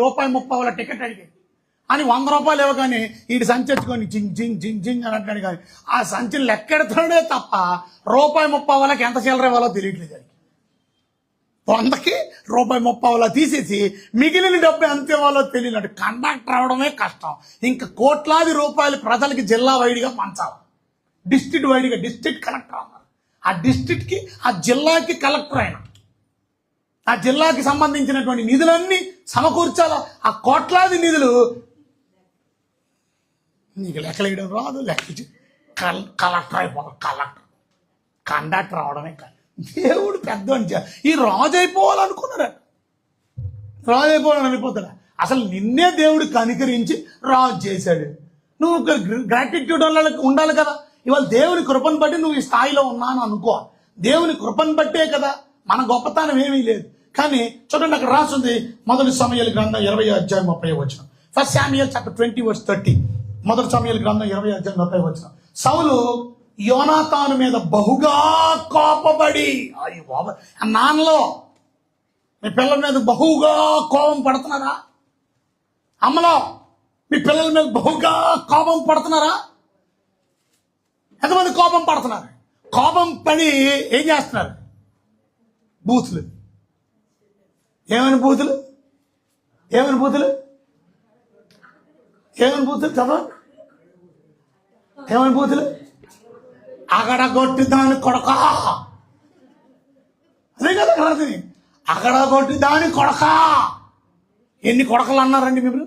₹1.30 ticket అడిగాడు అని ₹100 ఇవ్వగానే వీడు సంచెచ్చుకొని జింగ్ జింగ్ జింగ్ జింగ్ అని అంటాడు. కానీ ఆ సంచిని లెక్కెడుతున్నాడే తప్ప ₹1.30 ఎంత చిల్లర ఇవ్వాలో తెలియట్లేదు. 100కి ₹1.30 తీసేసి మిగిలిన డబ్బు ఎంత ఇవ్వాలో తెలియనట్టు కండక్టర్ అవడమే కష్టం. ఇంకా కోట్లాది రూపాయలు ప్రజలకి జిల్లా వైడిగా పంచాలి. డిస్ట్రిక్ట్ వైడిగా డిస్ట్రిక్ట్ కలెక్టర్ అన్నారు. ఆ డిస్ట్రిక్ట్కి ఆ జిల్లాకి కలెక్టర్ ఆయన. ఆ జిల్లాకి సంబంధించినటువంటి నిధులన్నీ సమకూర్చాలా. ఆ కోట్లాది నిధులు నీకు లెక్కలేయడం రాదు. కలెక్టర్ అయిపోతాం. కలెక్టర్ కండక్టర్ అవడమే కాదు. దేవుడు పెద్ద ఈ రాజు అయిపోవాలనుకున్నాడు. రాజు అయిపోవాలని అనిపోతాడు. అసలు నిన్నే దేవుడు కనికరించి రాజు చేశాడు. నువ్వు గ్రాటిట్యూడ్ ఉండాలి కదా. ఇవాళ దేవుని కృపను బట్టి నువ్వు ఈ స్థాయిలో ఉన్నాను అనుకో. దేవుని కృపను బట్టే కదా, మన గొప్పతనం ఏమీ లేదు. కానీ చూడండి, అక్కడ రాసింది 1 సమూయేలు గ్రంథం 20:30. 1 Samuel chapter 20:30. 1 సమూయేలు గ్రంథం 20:30. సౌలు యోనాతాను మీద బహుగా కోపపడి, అయ్యి బాబా, నాన్నలో మీ పిల్లల మీద బహుగా కోపం పడుతున్నారా? అమ్మలో మీ పిల్లల మీద బహుగా కోపం పడుతున్నారా? ఎంతమంది కోపం పడుతున్నారు? కోపం పడి ఏం చేస్తున్నారు? బూతులు. ఏమని బూతులు? ఏమని బూతులు? ఏమని బూతులు? చదవ. ఏమని బూతులు? అగడగొట్టి దాని కొడక. అదే కదా రాసింది. అగడగొట్టి దాని కొడక. ఎన్ని కొడకలు అన్నారండి మీరు?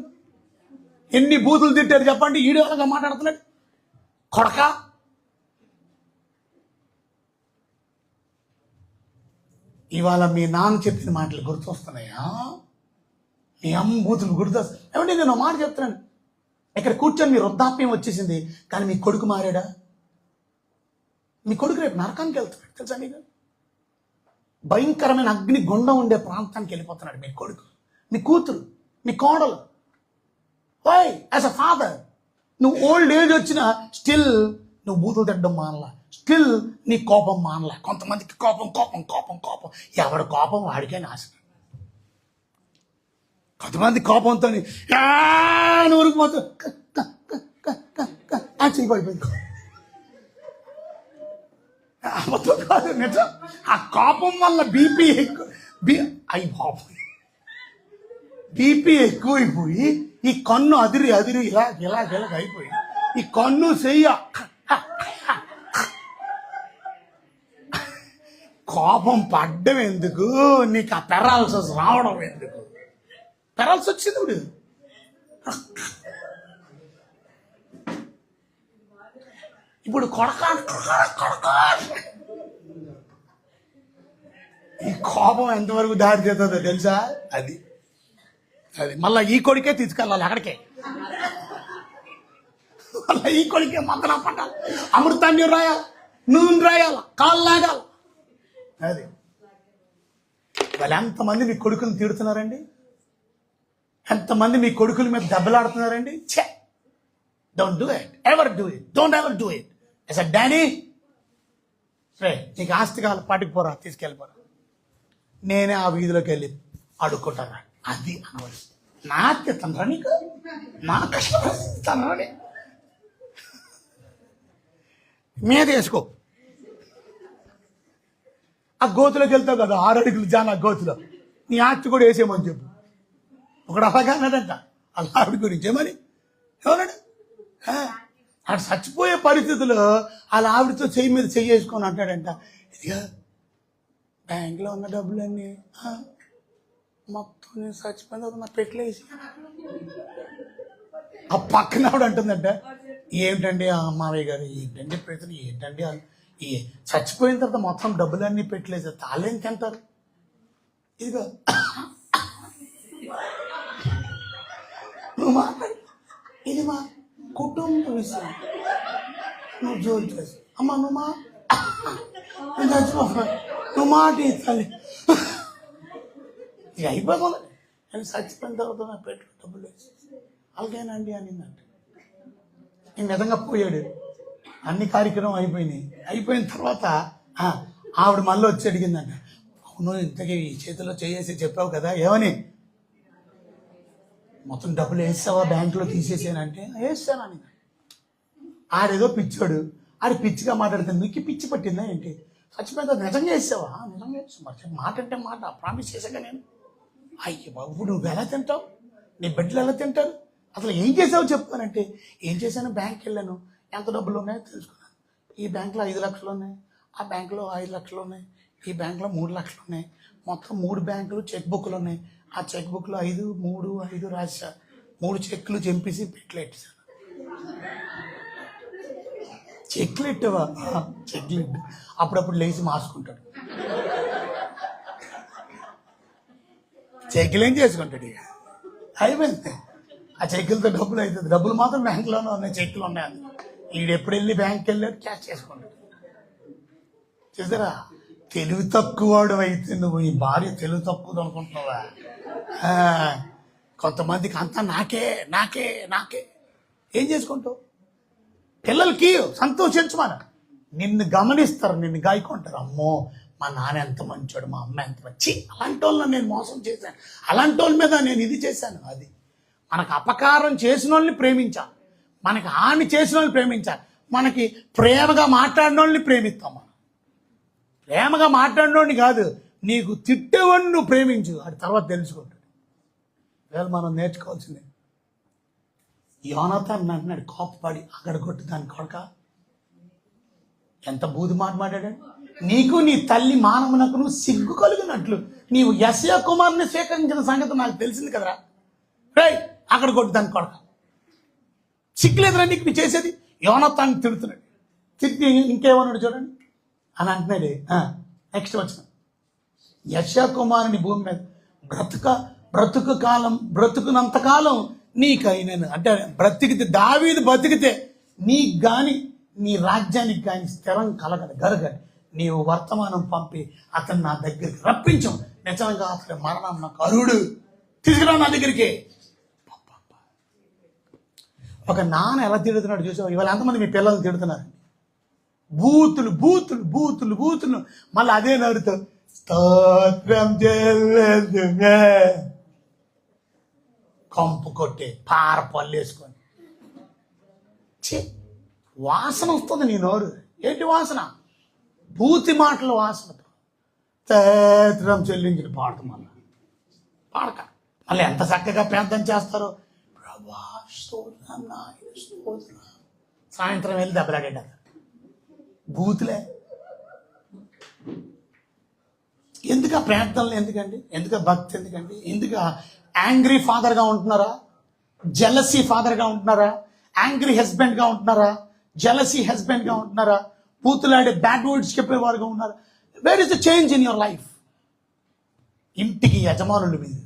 ఎన్ని బూతులు తిట్టారు చెప్పండి. ఈడోగా మాట్లాడుతున్నాడు. కొడక. ఇవాళ మీ నాన్న చెప్పిన మాటలు గుర్తొస్తున్నాయా? మీ అమ్మ బూతులు గుర్తొస్తాయి. ఏమంటే నేను మాట చెప్తున్నాను. ఇక్కడ కూర్చొని మీ వృద్ధాప్యం వచ్చేసింది, కానీ మీ కొడుకు మారాడా? మీ కొడుకు రేపు నరకానికి వెళ్తున్నాడు తెలుసా మీకు? భయంకరమైన అగ్ని గుండం ఉండే ప్రాంతానికి వెళ్ళిపోతున్నాడు మీ కొడుకు, మీ కూతురు, మీ కోడలు. వై యాజ్ అ ఫాదర్ నువ్వు ఓల్డ్ ఏజ్ వచ్చినా స్టిల్ నువ్వు బూతులు తిట్టడం మానలా, స్టిల్ నీ కోపం మానలా. కొంతమందికి కోపం కోపం కోపం కోపం, ఎవరి కోపం వాడికే నాశనం. కొంతమంది కోపంతో ఊరికి పోతూ చెయ్యిపోయిపోయింది. అబద్ధం కాదు, నిజం. ఆ కోపం వల్ల బీపీ ఎక్కువైపోయి ఈ కన్ను అదిరి అదిరి ఇలా అయిపోయి ఈ కన్ను చెయ్య కోపం పడ్డం ఎందుకు? నీకు ఆ పెరాలసిస్ రావడం ఎందుకు? పెరాల్సి వచ్చింది ఇప్పుడు. ఇప్పుడు కొడక ఈ కోపం ఎంతవరకు దారి చేస్తుందో తెలుసా? అది మళ్ళీ ఈ కొడుకే తీసుకెళ్ళాలి అక్కడికే. మళ్ళీ ఈ కొడుకే మందలా పట్టాలి, అమృతాన్ని రాయాలి, నూనె రాయాలి, కాళ్ళు లాగాలి. అది వాళ్ళు ఎంతమంది మీ కొడుకుని తిడుతున్నారండి? ఎంతమంది మీ కొడుకుల మీద దెబ్బలాడుతున్నారండి? ఛే, don't do it, ever do it, don't ever do it. As a daddy, రే నీకు ఆస్తి కావాలి, పాటికిపోరా, తీసుకెళ్ళిపోరా, నేనే ఆ వీధిలోకి వెళ్ళి అడుక్కుంటారా. అది అనవలసి. నాకే తనరా నీకు, నా కష్టపడి మీద వేసుకో. ఆ గోతులోకి వెళ్తావు కదా, 6 అడుగులు జాన గోతులో, నీ ఆస్తి కూడా వేసేయమని చెప్పు. ఒకడు అలాగే అన్నాడంట అలా ఆవిడ గురించి. ఏమని ఎవరాడు? ఆడు చచ్చిపోయే పరిస్థితుల్లో అలా ఆవిడతో చెయ్యి మీద చెయ్యేసుకొని అంటాడంట, ఇదిగా బ్యాంకులో ఉన్న డబ్బులన్నీ మొత్తం నేను చచ్చిపోయిన తర్వాత నా పెట్టలేసి. ఆ పక్కన ఆవిడ అంటుందంట, ఏమిటండి మావయ్య గారు, ఏంటండి ప్రజలు, ఏంటండి ఈ చచ్చిపోయిన తర్వాత మొత్తం డబ్బులన్నీ పెట్టలేదు, తాళేం తింటారు? ఇదిగో నువ్వు మాట్లాడి, ఇది మా కుటుంబ విషయం, నువ్వు జోలు చేసి అమ్మా నువ్వు నేను చచ్చిపోతున్నా, నువ్వు మాట ఇస్తాలి, ఇక అయిపోతుంది. నేను చచ్చిపోయిన తర్వాత నా పెట్టు డబ్బులు వేసి అలాగేనండి అనిందంటే ఈ విధంగా పోయాడు. అన్ని కార్యక్రమం అయిపోయినాయి. అయిపోయిన తర్వాత ఆవిడ మళ్ళీ వచ్చి అడిగిందంట, అవును ఇంతకీ ఈ చేతిలో చేసి చెప్పావు కదా, ఏమని? మొత్తం డబ్బులు వేసావా బ్యాంకులో తీసేసానంటే వేసానని. ఆడేదో పిచ్చాడు, ఆడి పిచ్చిగా మాట్లాడుతుంది. నీకు పిచ్చి పట్టిందా ఏంటి? చచ్చిపోయిందా? నిజంగా వేసావా? నిజంగా వేసావు. మరి మాట అంటే మాట, ప్రామిస్ చేశాక నేను. అయ్యో బాబు, నువ్వు ఎలా తింటావు? నీ బిడ్డలు ఎలా తింటారు? అసలు ఏం చేసావు చెప్తానంటే, ఏం చేశాను, బ్యాంక్కి వెళ్ళాను, ఎంత డబ్బులు ఉన్నాయో తెలుసుకున్నాను. ఈ బ్యాంకులో 5 లక్షలు ఉన్నాయి, ఆ బ్యాంకులో 5 లక్షలు ఉన్నాయి, ఈ బ్యాంకులో 3 లక్షలు ఉన్నాయి, మొత్తం 3 బ్యాంకులు చెక్ బుక్లు ఉన్నాయి. ఆ చెక్ బుక్లో 5, 3, 5 రాశా. 3 చెక్లు చెంపేసి పెట్లు ఎట్టేసాను. చెక్లు ఎట్టవా? చెక్లు ఎట్టు. అప్పుడప్పుడు లేచి మార్చుకుంటాడు. చెక్లు ఏం చేసుకుంటాడు ఇక, అయిపోయింది. ఆ చెక్కులతో డబ్బులు అవుతుంది. డబ్బులు మాత్రం బ్యాంకులోనే ఉన్నాయి, చెక్కులు ఉన్నాయి. వీడు ఎప్పుడు వెళ్ళి బ్యాంక్కి వెళ్ళాడు, క్యాష్ చేసుకుంటాడు. చూసారా, తెలివి తక్కువవాడు అయితే నువ్వు. ఈ భార్య తెలివి తక్కువది అనుకుంటున్నావా? కొంతమందికి అంతా నాకే నాకే నాకే. ఏం చేసుకుంటావు? పిల్లలకి సంతోషించమన. నిన్ను గమనిస్తారు, నిన్ను గాయకుంటారు. అమ్మో, మా నాన్న ఎంత మంచోడు, మా అమ్మ ఎంత మంచి. అలాంటి వాళ్ళని నేను మోసం చేశాను, అలాంటి వాళ్ళ మీద నేను ఇది చేశాను. అది మనకు అపకారం చేసిన వాళ్ళని ప్రేమించాలి, మనకి హాని చేసిన వాళ్ళని ప్రేమించాలి. మనకి ప్రేమగా మాట్లాడిన వాళ్ళని ప్రేమిస్తాం. మనం ప్రేమగా మాట్లాడినోడిని కాదు, నీకు తిట్టేవాడిని నువ్వు ప్రేమించు, అది తర్వాత తెలుసుకుంటాడు. వేళ మనం నేర్చుకోవాల్సిందే. యోనాతాన్ అంటున్నాడు, కోపపడి అక్కడ కొట్టు దాని కొడక. ఎంత బూది మాట మాట్లాడాడు. నీకు నీ తల్లి మానవునకు నువ్వు సిగ్గు కలిగినట్లు నీవు యెషయా కుమారుని స్వీకరించిన సంగతి నాకు తెలిసింది కదరా. రే, అక్కడ కొట్టు దాని కొడక. సిగ్గులేదురా నీకు నీ చేసేది? యోనాతాన్ తిడుతున్నాడు. తిరిగి ఇంకేమన్నాడు చూడండి అని అంటున్నాడు. నెక్స్ట్ వచ్చిన యెషయా కుమారుని భూమి మీద బ్రతుకునంతకాలం నీకైనాను అంటే బ్రతికితే, దావీదు బతికితే నీకు కానీ నీ రాజ్యానికి కానీ స్థిరం కలగదు, గరగదు. నీవు వర్తమానం పంపి అతను నా దగ్గరికి రప్పించం. నిజంగా అతని మరణం నాకు అరుడు, తీసుకురా నా దగ్గరికి. ఒక నాన్న ఎలా తిడుతున్నాడు చూసావు? ఇవాళ ఎంతమంది మీ పిల్లలు తిడుతున్నారు? బూతులు బూతులు బూతులు బూతులు. మళ్ళీ అదే నడుతావు, స్తోత్రం చెల్లేదు, కంపు కొట్టే పార పళ్ళు వేసుకొని. వాసన వస్తుంది నీ నోరు. ఏంటి వాసన? బూతి మాటల వాసనతో స్తోత్రం చెల్లించిన పాడతాం. మళ్ళీ పాడక మళ్ళీ ఎంత చక్కగా ప్రార్థన చేస్తారో, ప్రభా స్తోత్రం నాయన స్తోత్రం. సాయంత్రం వెళ్ళి దెబ్బలాడేటారు. బూతులే. ఎందుకు ఆ ప్రార్థనలు ఎందుకండి? ఎందుకు భక్తి ఎందుకండి? ఎందుకు యాంగ్రీ ఫాదర్గా ఉంటున్నారా? జెలసీ ఫాదర్గా ఉంటున్నారా? యాంగ్రీ హస్బెండ్గా ఉంటున్నారా? జెలసీ హస్బెండ్గా ఉంటున్నారా? బూతులాడే బ్యాడ్ వర్డ్స్ చెప్పేవారుగా ఉన్నారు. Where is the change in your life? ఇంటికి యజమానులు మీరు,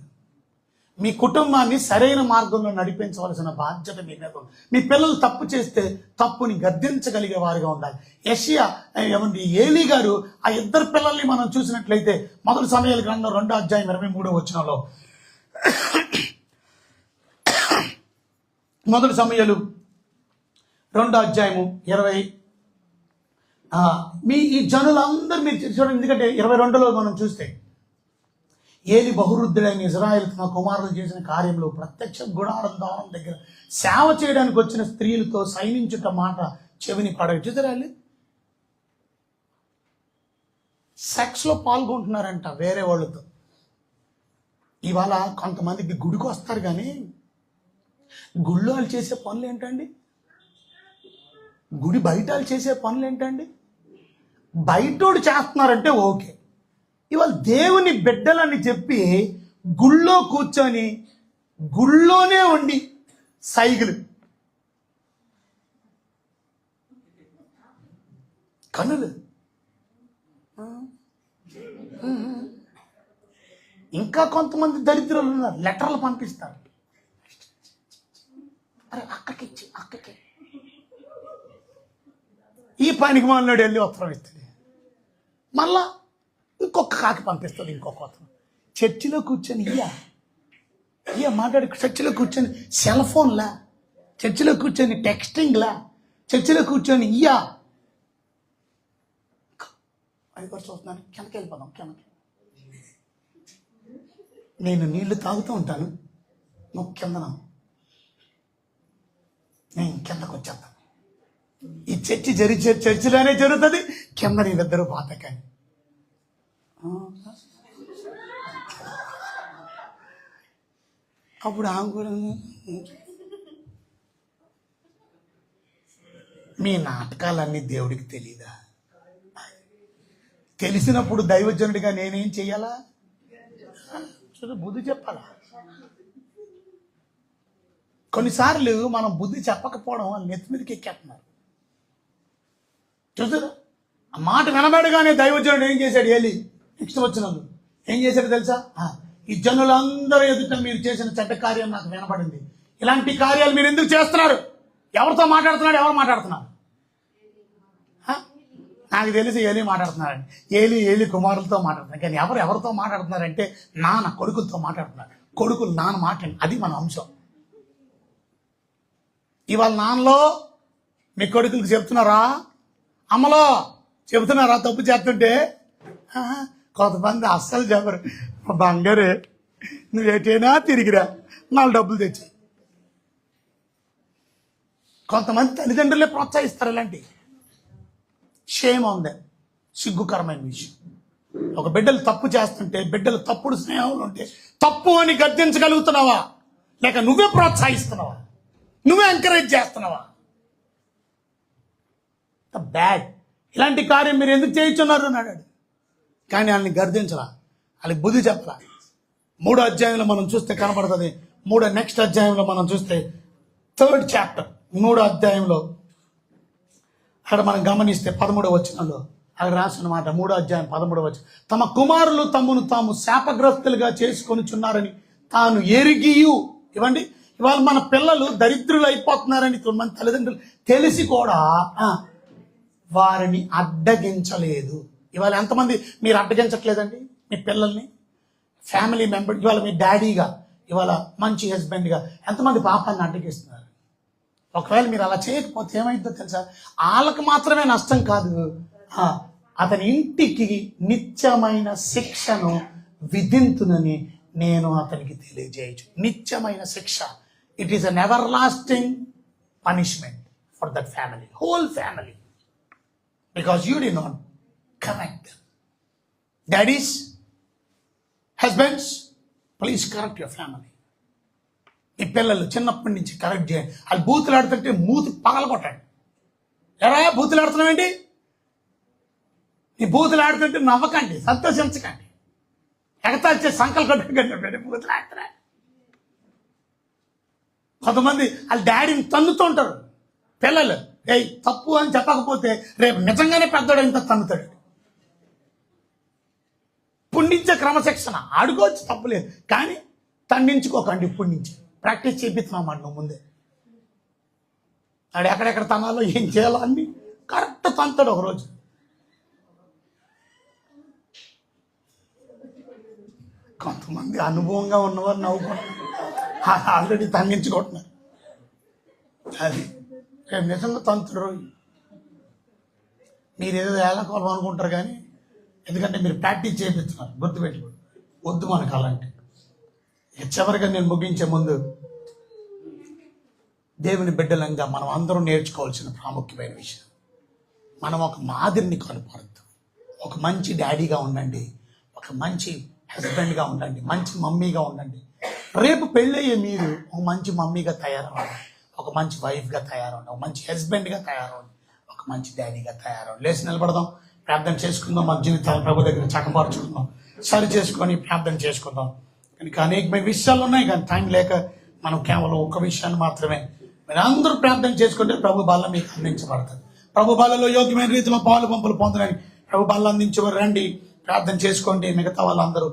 మీ కుటుంబాన్ని సరైన మార్గంలో నడిపించవలసిన బాధ్యత మీ మీద ఉంది. మీ పిల్లలు తప్పు చేస్తే తప్పుని గద్దించగలిగే వారుగా ఉండాలి. యెషయా ఏలీ గారు ఆ 2 పిల్లల్ని మనం చూసినట్లయితే మొదటి సమూయేలు గ్రంథం 2వ అధ్యాయం 23వ వచనంలో, మొదటి సమూయేలు 2వ అధ్యాయము 20, ఈ జనులందరూ మీరు చూడండి. ఎందుకంటే 22లో మనం చూస్తే, ఏలి బహువృద్ధుడైన ఇజ్రాయేల్ తన కుమారులు చేసిన కార్యంలో ప్రత్యక్ష గుడారం ద్వారం దగ్గర సేవ చేయడానికి వచ్చిన స్త్రీలతో సైనించుట మాట చెవిని పడగ. చూసారా, సెక్స్లో పాల్గొంటున్నారంట వేరే వాళ్ళతో. ఇవాళ కొంతమందికి గుడికి వస్తారు కానీ గుళ్ళో వాళ్ళు చేసే పనులు ఏంటండి? గుడి బయట వాళ్ళు చేసే పనులు ఏంటండి? బయటోడు చేస్తున్నారంటే ఓకే. ఇవాళ దేవుని బిడ్డలని చెప్పి గుళ్ళో కూర్చొని గుళ్ళోనే ఉండి సైకిల్ కనులు. ఇంకా కొంతమంది దరిద్రులు ఉన్నారు, లెటర్లు పంపిస్తారు. అరే అక్కకి ఈ పనికి మాలినాడు వెళ్ళి ఉత్తరం ఇస్తుంది. మళ్ళా ఇంకొక కాకి పంపిస్తుంది, ఇంకొక అతను. చర్చిలో కూర్చొని ఇయ్య మాట్లాడి, చర్చిలో కూర్చొని సెల్ ఫోన్లా, చర్చిలో కూర్చొని టెక్స్టింగ్లా, చర్చిలో కూర్చొని అది కూడా చూస్తున్నాను. కిందకి వెళ్ళిపోదాం. కిందకి నేను నీళ్లు తాగుతూ ఉంటాను, నువ్వు కిందన, నేను కిందకు వచ్చేస్తాను. ఈ చర్చిలోనే జరుగుతుంది, కింద నీళ్ళిద్దరూ బాధ. కానీ అప్పుడు ఆమె కూడా, మీ నాటకాలన్నీ దేవుడికి తెలీదా? తెలిసినప్పుడు దైవజనుడిగా నేనేం చెయ్యాలా? బుద్ధి చెప్పాలా? కొన్నిసార్లు మనం బుద్ధి చెప్పకపోవడం వాళ్ళు నెత్తి మీదకి ఎక్కేస్తున్నారు. చూసారా, ఆ మాట వినబడగానే దైవజనుడు ఏం చేశాడు? ఏలి నెక్స్ట్ వచ్చినందుకు ఏం చేశాడు తెలుసా? ఈ జనులందరూ ఎదుట మీరు చేసిన చెడ్డ కార్యం నాకు వినబడింది. ఇలాంటి కార్యాలు మీరు ఎందుకు చేస్తున్నారు? ఎవరితో మాట్లాడుతున్నాడు? ఎవరు మాట్లాడుతున్నారు? నాకు తెలిసి ఏలి మాట్లాడుతున్నారండి. ఏలి కుమారులతో మాట్లాడుతున్నారు. కానీ ఎవరితో మాట్లాడుతున్నారంటే నాన్న కొడుకులతో మాట్లాడుతున్నారు. కొడుకులు నాన్న మాట్లాడి, అది మన అంశం. ఇవాళ నాన్నలో మీ కొడుకులకు చెప్తున్నారా? అమ్మలో చెబుతున్నారా తప్పు చేస్తుంటే? కొంతమంది అస్సలు చెప్పరు. బంగారే నువ్వేటైనా తిరిగిరా, 4 డబ్బులు తెచ్చి. కొంతమంది తల్లిదండ్రులే ప్రోత్సహిస్తారు ఇలాంటి. షేమ్ ఉంది, సిగ్గుకరమైన విషయం. ఒక బిడ్డలు తప్పు చేస్తుంటే, బిడ్డలు తప్పుడు స్నేహంలో ఉంటే తప్పు అని గర్తించగలుగుతున్నావా? లేక నువ్వే ప్రోత్సహిస్తున్నావా? నువ్వే ఎంకరేజ్ చేస్తున్నావా? బ్యాడ్. ఇలాంటి కార్యం మీరు ఎందుకు చేయించున్నారు అని అన్నాడు. కానీ వాళ్ళని గర్దించరా, వాళ్ళకి బుద్ధి చెప్పరా. 3వ అధ్యాయంలో మనం చూస్తే కనపడుతుంది. నెక్స్ట్ అధ్యాయంలో మనం చూస్తే 3rd చాప్టర్ 3వ అధ్యాయంలో అక్కడ మనం గమనిస్తే 13వ వచనంలో అక్కడ రాసిన మాట, 3వ అధ్యాయం 13వ వచనం, తమ కుమారులు తమను తాము శాపగ్రస్తులుగా చేసుకొనిచున్నారని తాను ఎరిగియు. ఇవ్వండి, ఇవాళ మన పిల్లలు దరిద్రులు అయిపోతున్నారని మన తల్లిదండ్రులు తెలిసి కూడా వారిని అడ్డగించలేదు. ఇవాళ ఎంతమంది మీరు అడ్డగించట్లేదండి మీ పిల్లల్ని? ఫ్యామిలీ మెంబర్, ఇవాళ మీ డాడీగా, ఇవాళ మంచి హస్బెండ్గా ఎంతమంది పాపాన్ని అడ్డగిస్తున్నారు? ఒకవేళ మీరు అలా చేయకపోతే ఏమైందో తెలుసా? వాళ్ళకు మాత్రమే నష్టం కాదు, అతని ఇంటికి నిత్యమైన శిక్షను విధింతునని నేను అతనికి తెలియజేయచ్చు. నిత్యమైన శిక్ష. It is an everlasting punishment for that family, whole family, because you did not correct. Daddies, husbands, please correct your family. మీ పిల్లలు చిన్నప్పటి నుంచి కరెక్ట్ చేయండి. వాళ్ళు బూతులు ఆడుతుంటే మూతి పగలగొట్టండి. ఎరా బూతులు ఆడుతున్నావేంటి? నీ బూతులు ఆడుతుంటే నవ్వకండి, సంతోషించకండి, ఎగతాల్చే సంకల్ కొట్టకండి. బూతులు ఆడుతున్నా. కొంతమంది వాళ్ళ డాడీని తన్నుతుంటారు పిల్లలు. తప్పు అని చెప్పకపోతే రేపు నిజంగానే పెద్దోడు ఇంత తన్నుతాడు. పుండించే క్రమశిక్షణ ఆడుకోవచ్చు, తప్పులేదు, కానీ తండించుకోకండి. ఇప్పటి నుంచి ప్రాక్టీస్ చేపిస్తున్నామాట నువ్వు ముందే. ఆడు ఎక్కడెక్కడ తనాలో ఏం చేయాలో అన్ని కరెక్ట్ తంతాడు ఒకరోజు. కొంతమంది అనుభవంగా ఉన్నవారు నవ్వుకుంటున్నారు, ఆల్రెడీ తండించుకుంటున్నారు. అది రేపు నిజంగా తంతుడు. మీరు ఏదో ఏళ్ళకోలం అనుకుంటారు, కానీ ఎందుకంటే మీరు ప్రాక్టీస్ చేపిస్తున్నారు. గుర్తుపెట్టుకోండి, వద్దు మనకు అలాంటి. చివరిగా నేను ముగించే ముందు, దేవుని బిడ్డలంగా మనం అందరం నేర్చుకోవాల్సిన ప్రాముఖ్యమైన విషయం, మనం ఒక మాదిరిని కనపడద్దు. ఒక మంచి డాడీగా ఉండండి, ఒక మంచి హస్బెండ్గా ఉండండి, మంచి మమ్మీగా ఉండండి. రేపు పెళ్ళయ్యే మీరు ఒక మంచి మమ్మీగా తయారవ్వండి, ఒక మంచి వైఫ్గా తయారవ్వండి, ఒక మంచి హస్బెండ్గా తయారవ్వండి, ఒక మంచి డాడీగా తయారవ్వండి. లేచి నిలబడదాం, ప్రార్థన చేసుకుందాం, మన జీవితాలు ప్రభు దగ్గర చక్కపరుచుకుందాం, సరి చేసుకొని ప్రార్థన చేసుకుందాం. ఇంకా అనేకమైన విషయాలు ఉన్నాయి, కానీ టైం లేక మనం కేవలం ఒక విషయాన్ని మాత్రమే మీరు అందరూ ప్రార్థన చేసుకుంటే ప్రభు బల్ల మీకు అందించబడుతుంది. ప్రభు బల్లలో యోగ్యమైన రీతిలో పాలు పంపులు పొందడానికి ప్రభు బల్ల అందించేవారు. రండి, ప్రార్థన చేసుకోండి. మిగతా వాళ్ళందరూ